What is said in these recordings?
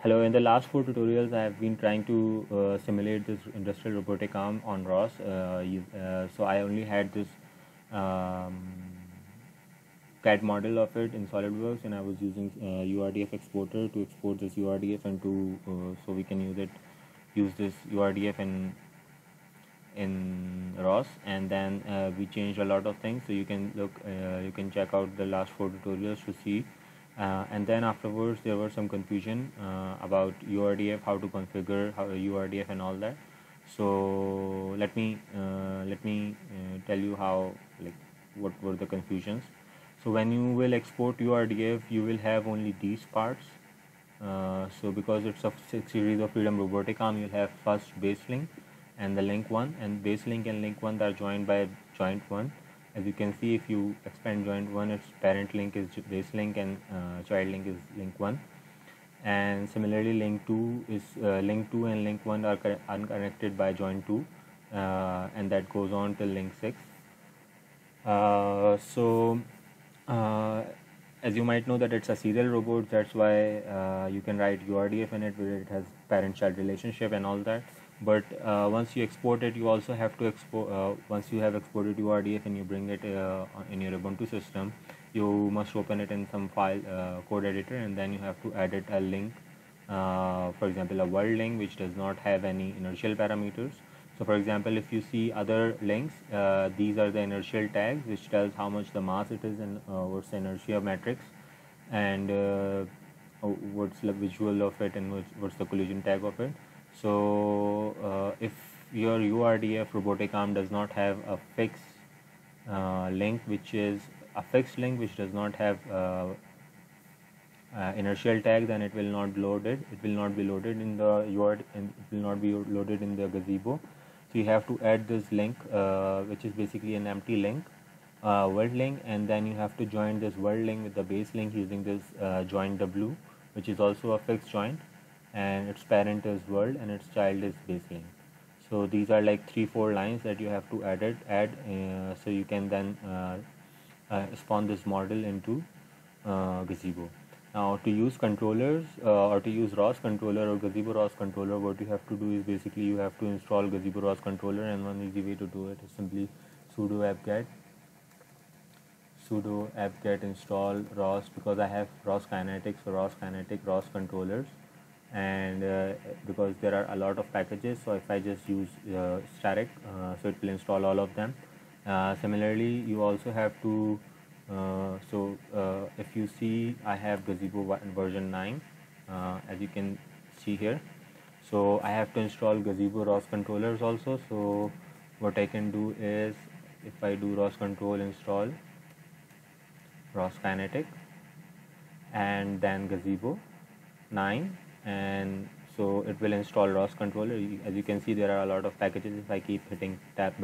Hello, in the last four tutorials, I have been trying to simulate this industrial robotic arm on ROS. So I only had this um, CAD model of it in SolidWorks, and I was using URDF exporter to export this URDF and to so we can use this URDF in ROS, and then we changed a lot of things. So you can check out the last four tutorials to see. And then afterwards there was some confusion about URDF, how to configure URDF and all that. So let me tell you how, like, what were the confusions. So when you will export URDF, you will have only these parts. So because it's a series of Freedom Robotic Arm, you'll have first base link and the link 1, and base link and link 1 are joined by joint 1. As you can see, if you expand joint 1, its parent link is base link and child link is link 1. And similarly, link 2 is link 2 and link 1 are unconnected by joint 2, and that goes on till link 6. So as you might know that it's a serial robot, that's why you can write URDF in it where it has parent-child relationship and all that. But once you export it, you also have to export, once you have exported URDF and you bring it in your Ubuntu system, you must open it in some file code editor, and then you have to add it a link, for example a world link which does not have any inertial parameters. So for example, if you see other links, these are the inertial tags which tells how much the mass it is and what's the inertia matrix, and what's the visual of it, and what's the collision tag of it. So if your URDF robotic arm does not have a fixed link, which is a fixed link which does not have inertial tag, then it will not load it. It will not be loaded in the URD, and it will not be loaded in the gazebo. So you have to add this link, which is basically an empty link, world link, and then you have to join this world link with the base link using this joint W, which is also a fixed joint, and its parent is world and its child is base link. So these are like 3-4 lines that you have to add, so you can then spawn this model into gazebo. Now to use controllers or to use ROS controller or Gazebo ROS controller, what you have to do is basically you have to install Gazebo ROS controller, and one easy way to do it is simply sudo apt-get install ROS, because I have ROS kinetics, so ROS kinetic ROS controllers, and because there are a lot of packages, so if I just use static, so it will install all of them. Similarly, you also have to if you see, I have Gazebo version 9, as you can see here. So I have to install Gazebo ROS controllers also. So what I can do is, if I do ROS control install ROS kinetic and then Gazebo 9, and so it will install ROS controller. As you can see, there are a lot of packages. If I keep hitting tab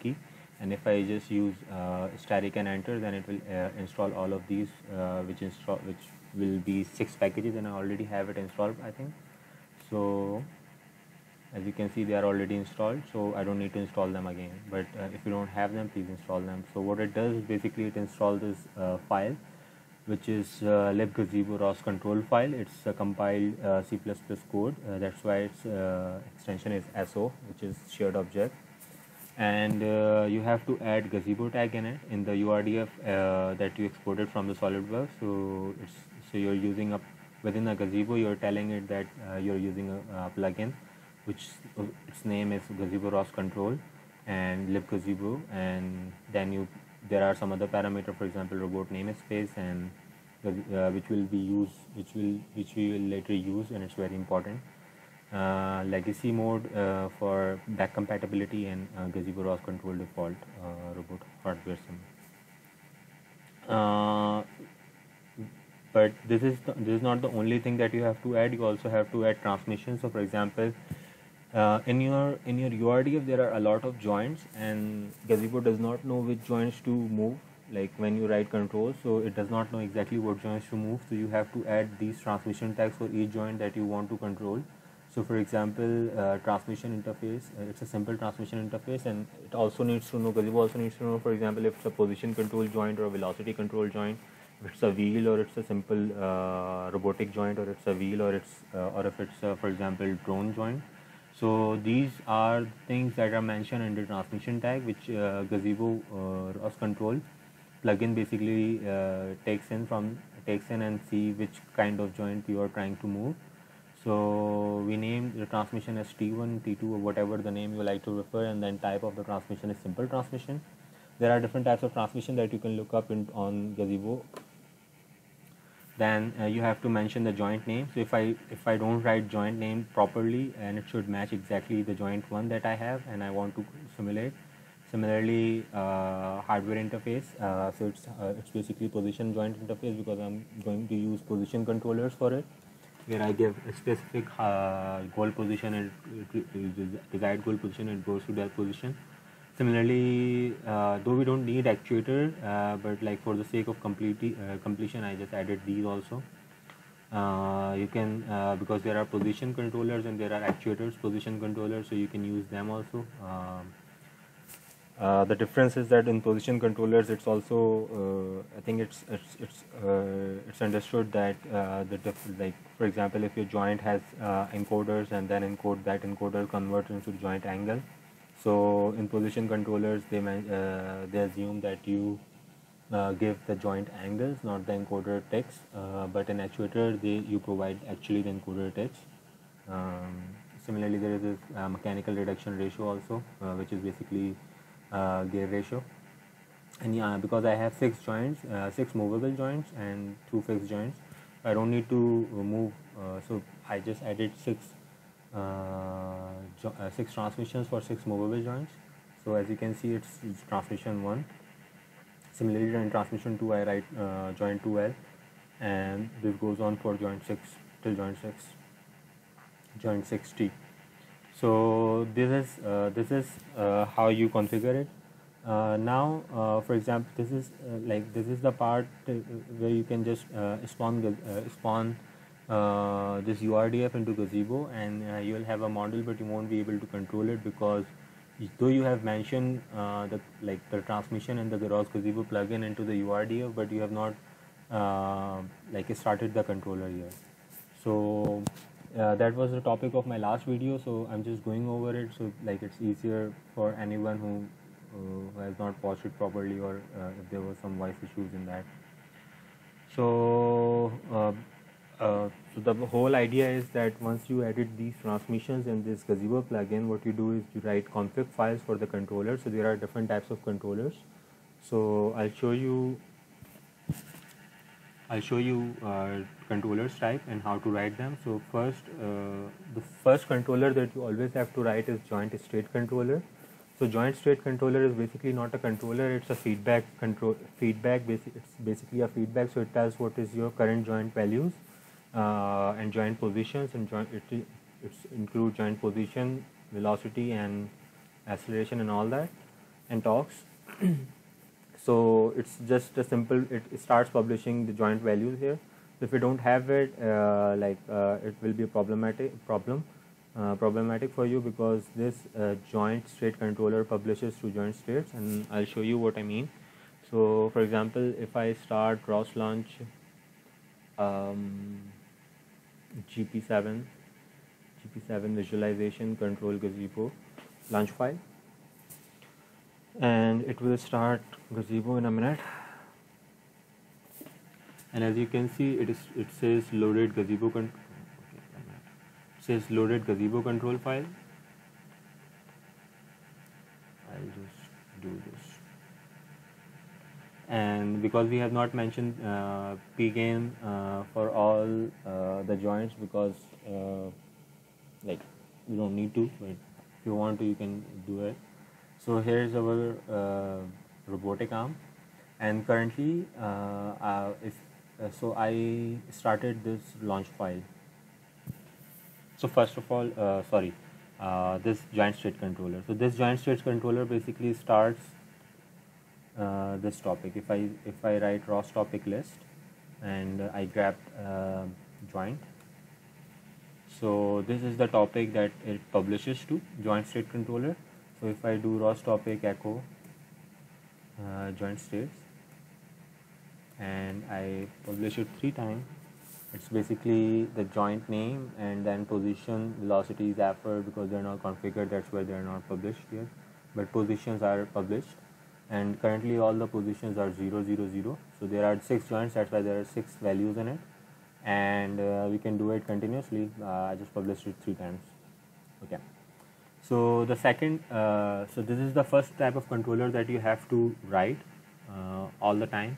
key, and if I just use static and enter, then it will install all of these, which will be 6 packages, and I already have it installed, I think. So as you can see, they are already installed, so I don't need to install them again. But if you don't have them, please install them. So what it does is basically it installs this file, which is libgazebo ROS control file. It's a compiled C++ code. That's why its extension is SO, which is shared object. And you have to add gazebo tag in it in the URDF that you exported from the SolidWorks. So you're using within a gazebo, you're telling it that you're using a plugin, which its name is Gazebo ROS control and libgazebo, and then there are some other parameter, for example robot namespace, and which we will later use, and it's very important. Legacy mode for back compatibility, and Gazebo ROS control default robot hardware sim. But this is not the only thing that you have to add. You also have to add transmission. So for example, in your URDF there are a lot of joints, and Gazebo does not know which joints to move. Like when you write control, so it does not know exactly what joints to move, so you have to add these transmission tags for each joint that you want to control. So for example, transmission interface, it's a simple transmission interface, and it also needs to know, Gazebo also needs to know, for example, if it's a position control joint or a velocity control joint, it's a wheel, or it's a simple robotic joint, or it's a wheel, or it's or if it's for example drone joint. So these are things that are mentioned in the transmission tag, which Gazebo ROS control plugin basically takes in and see which kind of joint you are trying to move. So we name the transmission as T1, T2, or whatever the name you like to refer, and then type of the transmission is simple transmission. There are different types of transmission that you can look up on Gazebo. Then you have to mention the joint name. So if I don't write joint name properly, and it should match exactly the joint one that I have and I want to simulate. Similarly, hardware interface. So it's basically position joint interface, because I'm going to use position controllers for it, where I give a specific goal position and desired goal position, and goes to that position. Similarly, though we don't need actuator, but like for the sake of completion, I just added these also. You can because there are position controllers and there are actuators position controllers, so you can use them also. The difference is that in position controllers, it's also I think it's understood that like for example, if your joint has encoders, and then that encoder converts into joint angle. So in position controllers, they assume that you give the joint angles, not the encoder text. But in actuator, you provide actually the encoder text. Similarly, there is this mechanical reduction ratio also, which is basically gear ratio. And yeah, because I have 6 joints, 6 movable joints and 2 fixed joints, I don't need to move. So I just added 6 transmissions for 6 movable joints. So as you can see, it's transmission 1. Similarly, in transmission 2, I write joint 2L, and this goes on for joint 6 till joint 6T. So this is how you configure it. Now, for example, this is the part where you can just spawn this URDF into Gazebo, and you will have a model, but you won't be able to control it, because though you have mentioned the transmission and the ROS Gazebo plugin into the URDF, but you have not started the controller here. So that was the topic of my last video, so I'm just going over it, so it's easier for anyone who has not watched it properly, or if there was some voice issues in that. So so the whole idea is that once you edit these transmissions in this Gazebo plugin, what you do is you write config files for the controller. So there are different types of controllers. So I'll show you controllers type and how to write them. So first, the first controller that you always have to write is joint state controller. So joint state controller is basically not a controller; it's a feedback It's basically a feedback. So it tells what is your current joint values and joint positions, and it includes joint position, velocity, and acceleration, and all that, and torques. So it's just a simple. It starts publishing the joint values here. So if you don't have it, it will be problematic for you, because this joint state controller publishes to joint states, and I'll show you what I mean. So for example, if I start ROS launch GP7 visualization control Gazebo launch file, and it will start Gazebo in a minute. And as you can see, it says loaded Gazebo control file. I'll just do this. And because we have not mentioned pgain for all the joints, because you don't need to, but if you want to, you can do it. So here's our robotic arm, and currently so I started this launch file. So first of all, this joint state controller. So this joint state controller basically starts this topic. If I write ROS topic list, and I grab joint, so this is the topic that it publishes to joint state controller. So if I do ROS topic echo joint states, and I publish it 3 times. It's basically the joint name and then position, velocities, effort, because they're not configured, that's why they're not published here. But positions are published, and currently all the positions are 0, 0, 0. So there are 6 joints, that's why there are 6 values in it, and we can do it continuously. I just published it 3 times. Okay. So the second, so this is the first type of controller that you have to write all the time.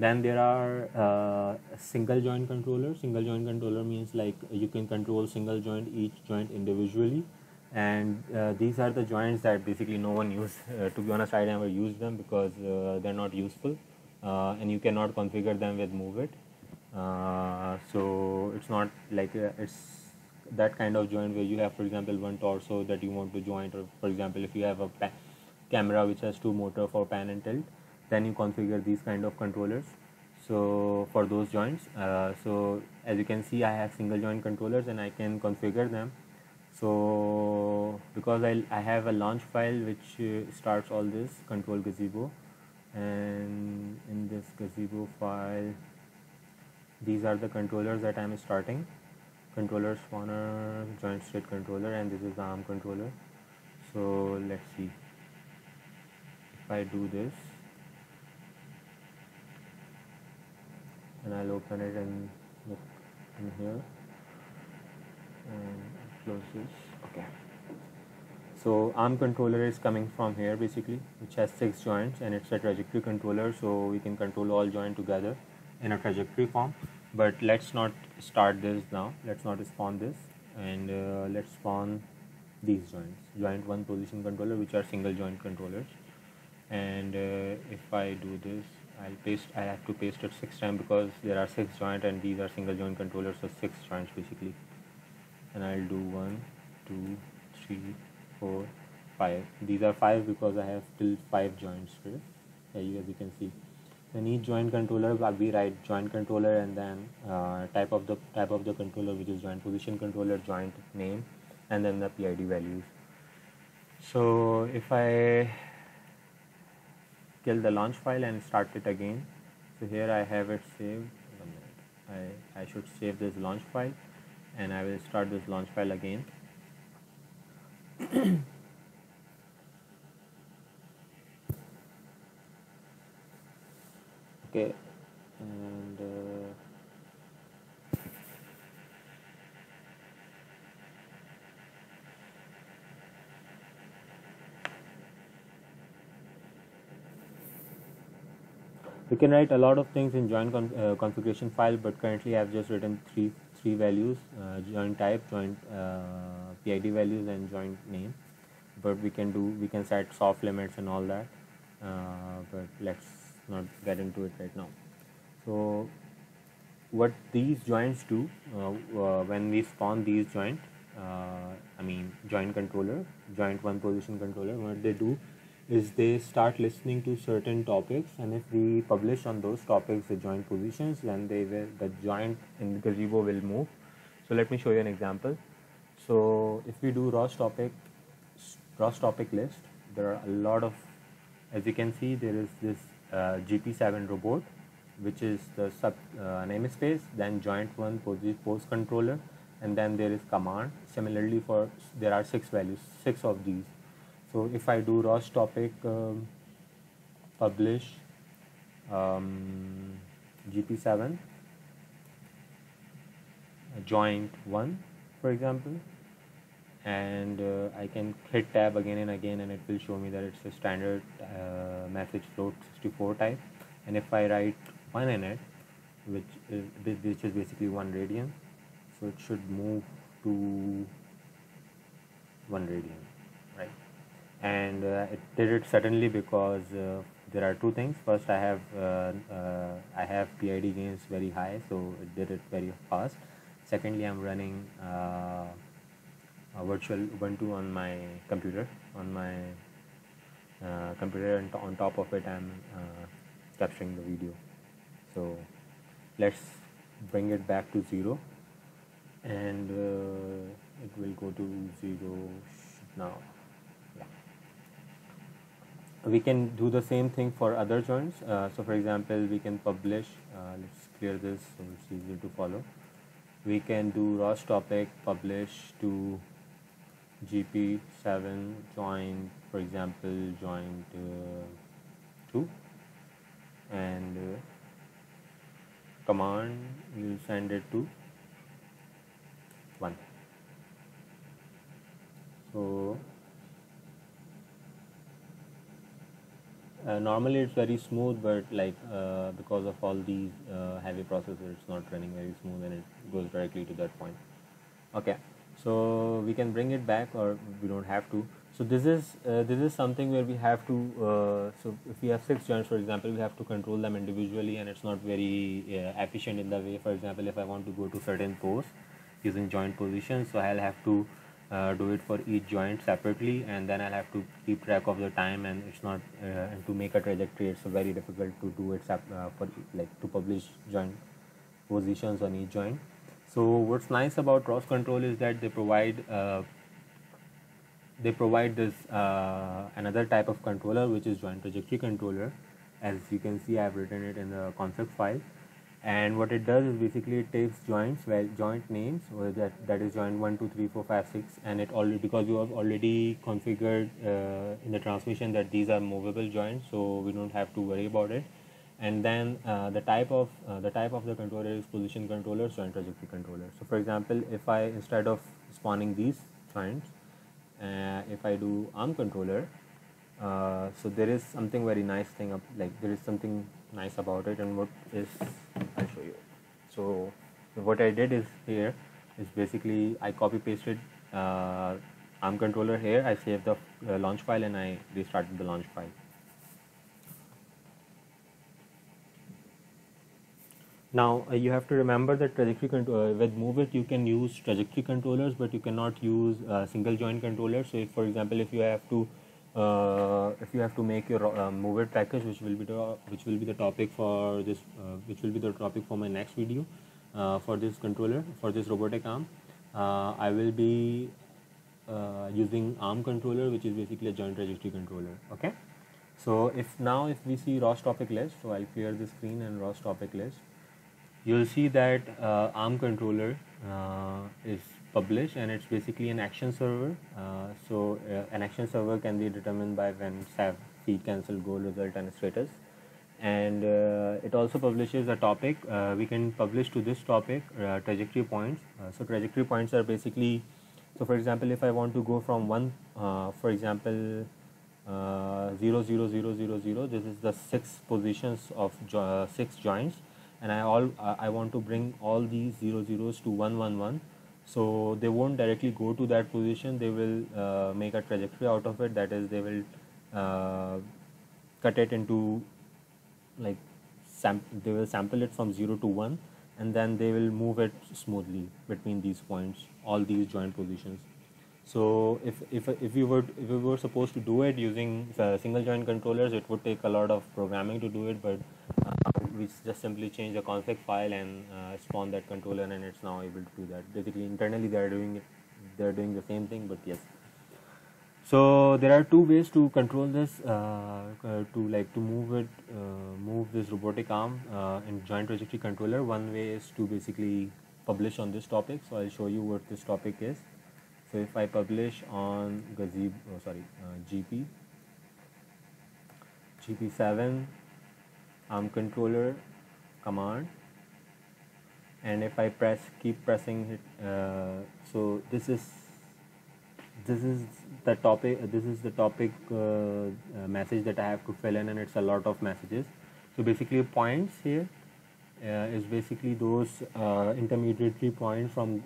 Then there are single joint controller. Single joint controller means like you can control single joint, each joint individually, and these are the joints that basically no one use. To be honest, I never use them because they're not useful, and you cannot configure them with Move It. So it's not like it's that kind of joint where you have, for example, one torso that you want to joint, or for example, if you have a camera which has 2 motor for pan and tilt, then you configure these kind of controllers. So for those joints, so as you can see, I have single joint controllers and I can configure them. So because I have a launch file which starts all this control gazebo, and in this gazebo file these are the controllers that I am starting. Controller spawner, joint state controller, and this is the ARM controller. So let's see, if I do this and I'll open it and look in here and close this. Okay, so ARM controller is coming from here basically, which has 6 joints, and it's a trajectory controller, so we can control all joint together in a trajectory form. But let's not start this now, let's not spawn this, and let's spawn these joints, joint 1 position controller, which are single joint controllers. And if I do this, I have to paste it 6 times because there are 6 joints and these are single joint controllers, so 6 joints basically. And I'll do 1, 2, 3, 4, 5. These are 5 because I have till 5 joints here, as you can see. Then each joint controller, we write joint controller, and then type of the controller, which is joint position controller, joint name, and then the PID values. So if I kill the launch file and start it again, so here I have it saved. I should save this launch file, and I will start this launch file again. Okay, and we can write a lot of things in joint configuration file, but currently I have just written three values: joint type, joint PID values, and joint name. But we can set soft limits and all that, but let's not get into it right now. So what these joints do, when we spawn these joint, joint controller, joint 1 position controller, what they do is they start listening to certain topics, and if we publish on those topics the joint positions, then the joint in the gazebo will move. So let me show you an example. So if we do ROS topic list, there are a lot of, as you can see, there is this GP7 robot, which is the namespace, then joint 1 post controller, and then there is command. Similarly, there are 6 values, 6 of these. So if I do ROS topic publish GP7 joint 1, for example, and I can hit tab again and again, and it will show me that it's a standard message float 64 type. And if I write 1 in it, which is basically 1 radian, so it should move to 1 radian, right? And it did it suddenly because there are 2 things. First, I have PID gains very high, so it did it very fast. Secondly, I'm running virtual Ubuntu on my computer, and on top of it I'm capturing the video. So let's bring it back to 0, and it will go to 0 now. Yeah. we can do the same thing for other joints. So for example, we can publish, let's clear this so it's easier to follow. We can do ROS topic publish to GP7 joint, for example, joint 2, and command will send it to 1. So normally it's very smooth, but like because of all these heavy processors, it's not running very smooth and it goes directly to that point. Okay, so we can bring it back, or we don't have to. So this is something where we have to so if we have 6 joints, for example, we have to control them individually, and it's not very efficient in the way. For example, if I want to go to certain pose using joint positions, so I'll have to do it for each joint separately, and then I'll have to keep track of the time, and it's not and to make a trajectory, it's very difficult to do it for like to publish joint positions on each joint. So what's nice about ROS control is that they provide this another type of controller, which is joint trajectory controller. As you can see, I've written it in the config file, and what it does is basically it takes joints, well, joint names, or that is joint 1 2 3 4 5 6, and it already, because you have already configured in the transmission that these are movable joints, so we don't have to worry about it. And then the type of the controller is position controller, joint trajectory controller. So for example, if I, instead of spawning these joints, if I do arm controller, so there is something very nice thing there is something nice about it, and what is, I'll show you. So what I did is here is basically I copy pasted arm controller here, I saved the launch file, and I restarted the launch file. Now you have to remember that trajectory with MoveIt you can use trajectory controllers, but you cannot use single joint controllers. So if, for example, if you have to make your MoveIt package, which will be the topic for this, which will be the topic for my next video, for this controller, for this robotic arm, I will be using arm controller, which is basically a joint trajectory controller. Okay. So if we see ROS topic list, so I'll clear the screen and ROS topic list. You'll see that ARM controller is published, and it's basically an action server. So an action server can be determined by when SAV, feed, cancel, goal, result, and status. And it also publishes a topic. We can publish to this topic trajectory points. So trajectory points are basically, so for example, if I want to go from one, for example, 0 0 0 0 0, this is the 6 positions of 6 joints, and I want to bring all these 0 zeros to 1 1 1. So they won't directly go to that position, they will make a trajectory out of it, that is, they will cut it into, like, they will sample it from 0 to 1, and then they will move it smoothly between these points, all these joint positions. So if we were supposed to do it using single joint controllers, it would take a lot of programming to do it, but we just simply change the config file and spawn that controller, and it's now able to do that. Basically, internally they are doing the same thing, but yes. So there are 2 ways to control this, to move this robotic arm in joint trajectory controller. One way is to basically publish on this topic. So I'll show you what this topic is. So if I publish on GP7 arm controller command, and if I keep pressing it, so this is the topic message that I have to fill in, and it's a lot of messages. So basically points here is basically those intermediary points from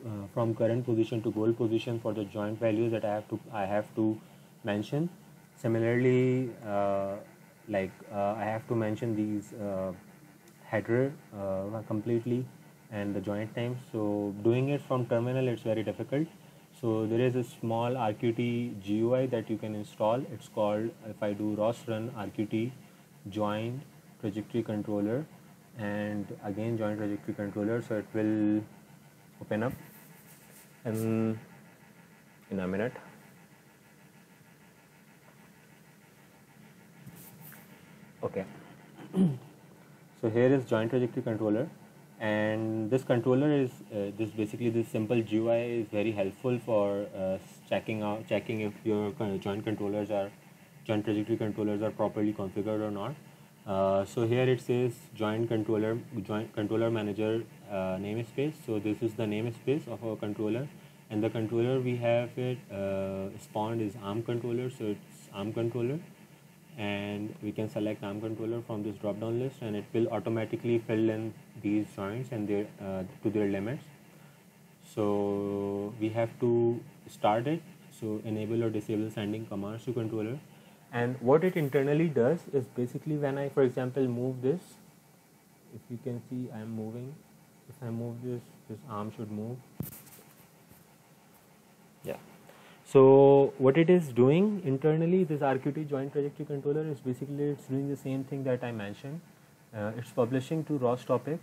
current position to goal position for the joint values that I have to mention. Similarly, I have to mention these header completely and the joint names. So doing it from terminal, it's very difficult. So there is a small RQT GUI that you can install. It's called, if I do ROS run RQT joint trajectory controller, and again joint trajectory controller, so it will open up in a minute. Okay. So here is joint trajectory controller, and this controller is this simple GUI is very helpful for checking if your joint trajectory controllers are properly configured or not. So here it says joint controller manager namespace. So this is the namespace of our controller, and the controller we have it spawned is ARM controller. So it's ARM controller, and we can select ARM controller from this drop down list, and it will automatically fill in these joints and their to their limits. So we have to start it. So enable or disable sending commands to controller, and what it internally does is basically when I, for example, move this, if you can see I am moving, if I move this arm should move. Yeah. So what it is doing internally, this RQT joint trajectory controller is basically it's doing the same thing that I mentioned. It's publishing to ROS topic.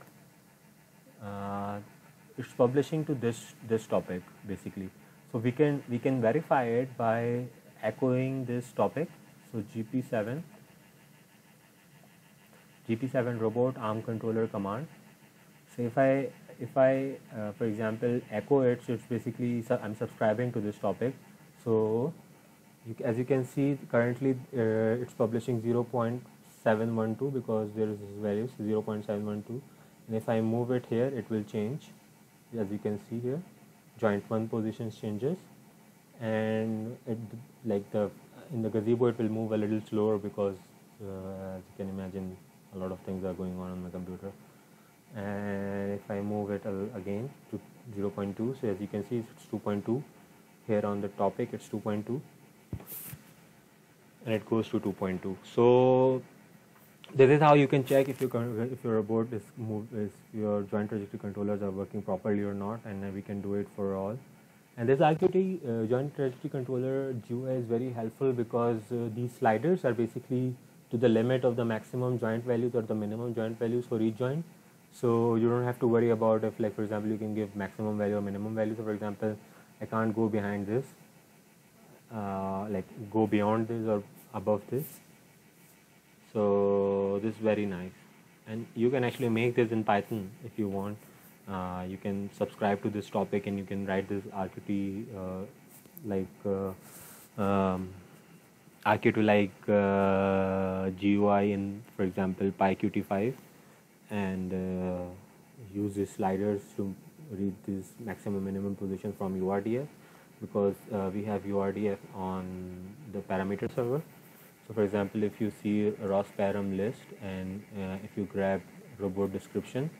It's publishing to this topic basically. So we can verify it by echoing this topic. So GP7 robot ARM controller command. So if I for example echo it, so it's basically I'm subscribing to this topic. So as you can see currently it's publishing 0.712 because there is this value 0.712, and if I move it here it will change. As you can see here, joint 1 position changes, and it in the gazebo it will move a little slower because as you can imagine a lot of things are going on my computer. And if I move it again to 0.2, so as you can see it's 2.2. Here on the topic it's 2.2, and it goes to 2.2. So this is how you can check if your robot is your joint trajectory controllers are working properly or not, and we can do it for all. And this RQT joint trajectory controller GUI is very helpful because these sliders are basically to the limit of the maximum joint values or the minimum joint values for each joint. So you don't have to worry about if, like for example, you can give maximum value or minimum value. So for example, I can't go behind this, like go beyond this or above this. So this is very nice, and you can actually make this in Python if you want. You can subscribe to this topic and you can write this RQT GUI in, for example, PyQt5, and use these sliders to read this maximum minimum position from URDF, because we have URDF on the parameter server. So for example, if you see a ROS param list, and if you grab robot description,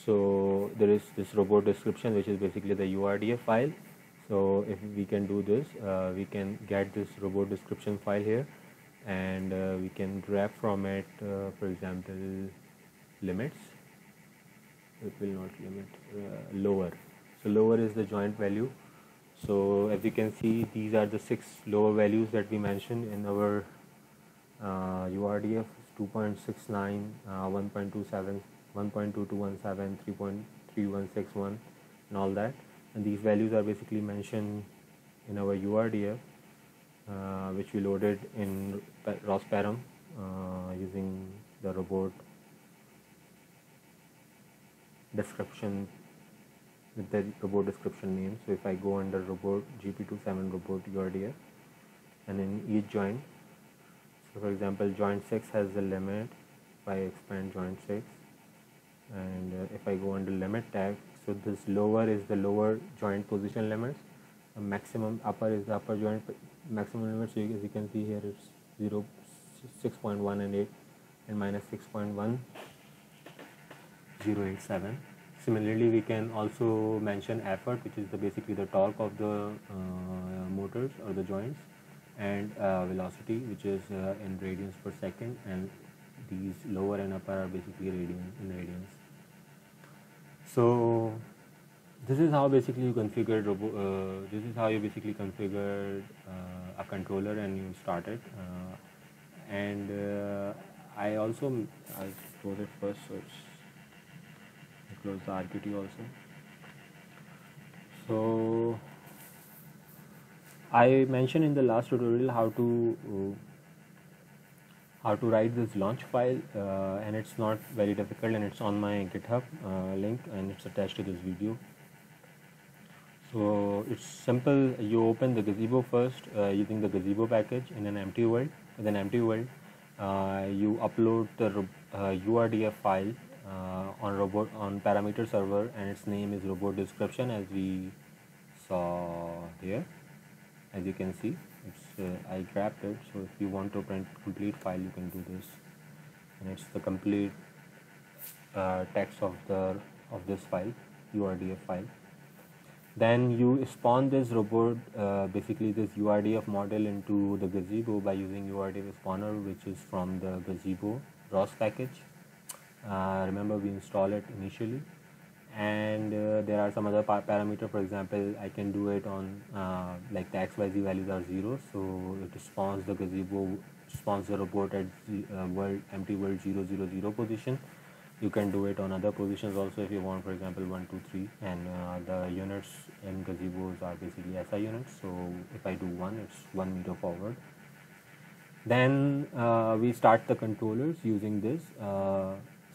so there is this robot description which is basically the URDF file. So if we can do this, we can get this robot description file here, and we can grab from it, for example, limits. It will not limit, lower. So lower is the joint value. So as you can see, these are the 6 lower values that we mentioned in our URDF: 2.69, 1.27, 1.2217, 3.3161, and all that. And these values are basically mentioned in our URDF, which we loaded in ROS param using the robot description with the robot description name. So if I go under robot GP27 robot URDF, and in each joint, so for example joint 6 has the limit, if I expand joint 6, and if I go under limit tag, so this lower is the lower joint position limits, maximum upper is the upper joint maximum limit. So as you can see here it's 0, 6.1 and 8, and minus 6.1087. Similarly, we can also mention effort, which is basically the torque of the motors or the joints, and velocity, which is in radians per second, and these lower and upper are basically in radians. So this is how basically you configured a controller and you start it. And I'll close it first, so I close the RQT also. So I mentioned in the last tutorial how to how to write this launch file, and it's not very difficult, and it's on my GitHub link, and it's attached to this video. So it's simple. You open the Gazebo first using the Gazebo package in an empty world. With an empty world, you upload the URDF file on parameter server, and its name is robot description, as we saw here. As you can see, it's I grabbed it. So if you want to print complete file, you can do this, and it's the complete text of this file, URDF file. Then you spawn this robot, basically this URDF model, into the Gazebo by using URDF spawner, which is from the Gazebo ROS package. Remember, we install it initially, and there are some other parameter. For example, I can do it on like the XYZ values are 0, so it spawns the Gazebo, spawns the robot at empty world 000 position. You can do it on other positions also if you want, for example 1 2 3, and the units in Gazebos are basically SI units. So if I do 1, it's 1 meter forward. Then we start the controllers using this.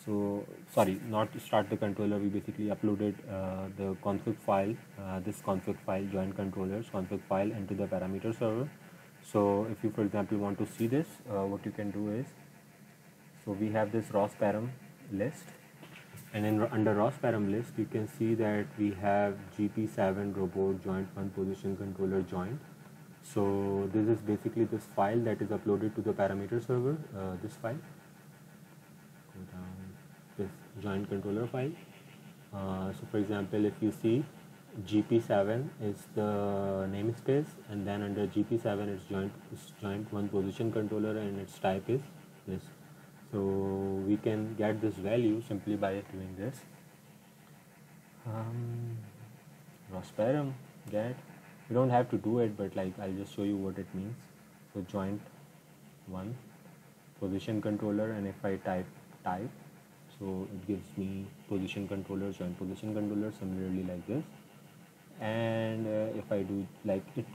So sorry, not to start the controller, we basically uploaded the config file, this config file, joint controllers config file, into the parameter server. So if you, for example, want to see this, what you can do is, so we have this ROS param list, and under ROS param list you can see that we have GP7 robot joint 1 position controller joint. So this is basically this file that is uploaded to the parameter server, this file, go down, this joint controller file. So for example, if you see, GP7 is the namespace, and then under GP7 it's joint 1 position controller, and its type is this. So we can get this value simply by doing this. ROS param get. You don't have to do it, but like I'll just show you what it means. So joint 1 position controller, and if I type, so it gives me position controller, joint position controller, similarly like this. And if I do like it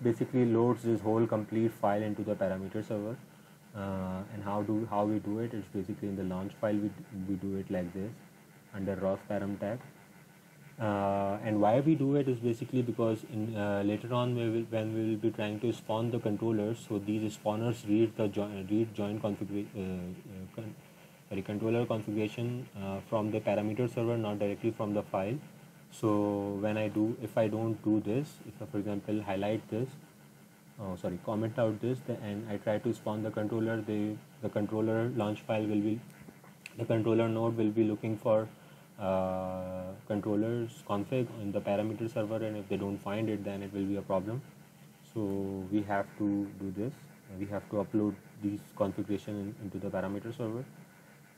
basically loads this whole complete file into the parameter server. And how we do it is basically in the launch file we do it like this under ROS param tag. And why we do it is basically because in later on when we will be trying to spawn the controllers, so these spawners read the joint controller configuration from the parameter server, not directly from the file. So when if I don't do this, if I, for example, highlight this, comment out this, and I try to spawn the controller, the controller launch file will be, the controller node will be looking for controllers config in the parameter server, and if they don't find it, then it will be a problem. So we have to do this. We have to upload these configuration into the parameter server.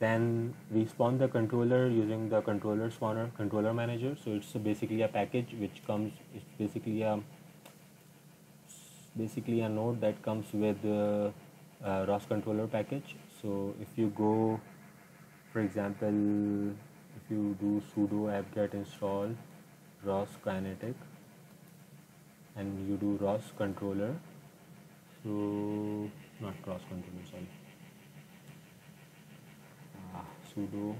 Then we spawn the controller using the controller spawner, controller manager. So it's basically a package which comes, it's basically a node that comes with the ROS controller package. So if you go, for example, if you do sudo apt-get install ROS kinetic, and you do ROS controller, so not ROS controller, sorry, sudo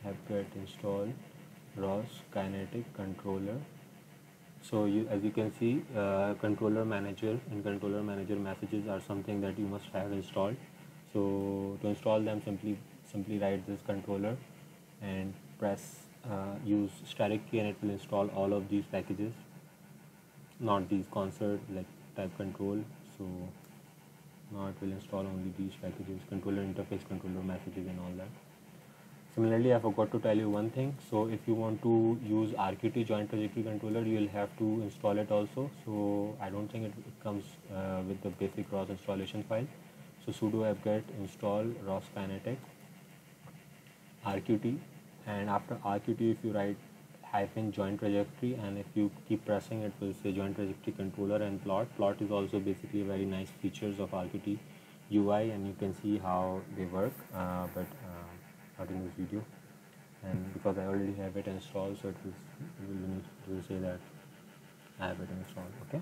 apt-get install ROS kinetic controller. So as you can see, controller manager and controller manager messages are something that you must have installed. So to install them, simply write this controller and press use static key, and it will install all of these packages, not these concert like type control. So now it will install only these packages, controller interface, controller messages, and all that. Similarly, I forgot to tell you one thing. So if you want to use RQT joint trajectory controller, you will have to install it also. So I don't think it comes with the basic ROS installation file. So sudo apt-get install ROS kinetic RQT, and after RQT, if you write -joint trajectory, and if you keep pressing, it will say joint trajectory controller and plot. Plot is also basically very nice features of RQT UI, and you can see how they work, but not in this video, and because I already have it installed, so it will say that I have it installed. Okay,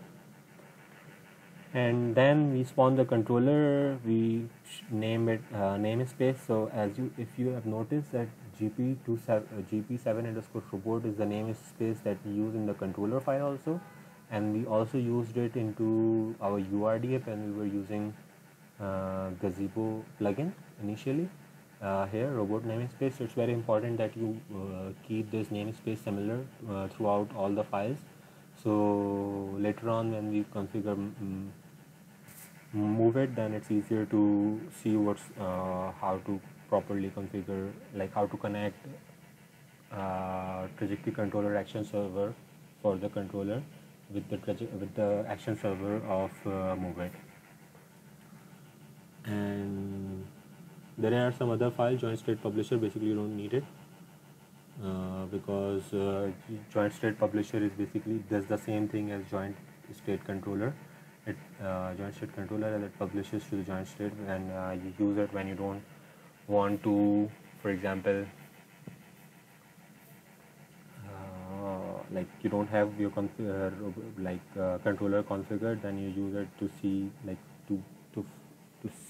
and then we spawn the controller. We name it namespace. So as you, if you have noticed that gp7 underscore robot is the namespace that we use in the controller file also, and we also used it into our URDF when we were using Gazebo plugin initially. Here robot namespace, so it's very important that you keep this namespace similar throughout all the files, so later on when we configure move it, then it's easier to see what's how to properly configure, like how to connect trajectory controller action server for the controller with the action server of move it. And there are some other files. Joint state publisher, basically you don't need it because joint state publisher is basically does the same thing as joint state controller. It joint state controller, and it publishes to the joint state, and you use it when you don't want to, for example, like you don't have your controller configured, then you use it to see, like to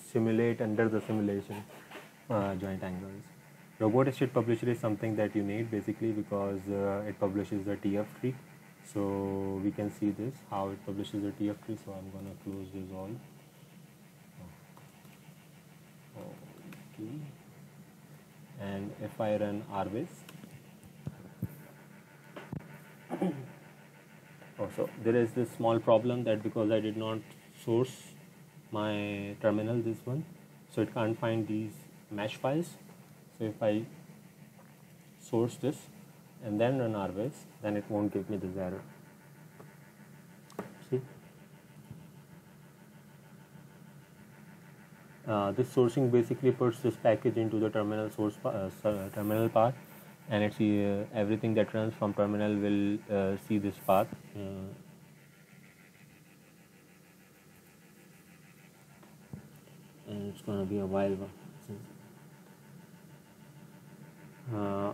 simulate under the simulation joint angles. Robot state publisher is something that you need basically because it publishes the TF tree. So we can see this how it publishes the TF tree. So I'm gonna close this all. Okay. And if I run RBase, so there is this small problem that because I did not source my terminal, this one, so it can't find these mesh files. So if I source this and then run RBase, then it won't give me this error. See, this sourcing basically puts this package into the terminal source terminal path, and it's everything that runs from terminal will see this path. And it's gonna be a while.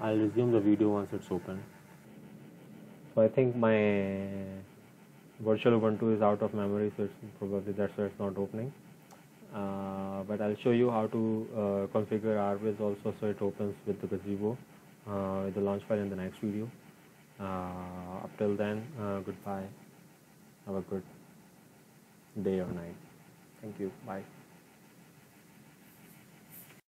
I'll resume the video once it's open. So I think my virtual Ubuntu is out of memory, so it's probably that's why it's not opening. But I'll show you how to configure RBase also, so it opens with the Gazebo with the launch file in the next video. Up till then, goodbye. Have a good day or night. Thank you. Bye.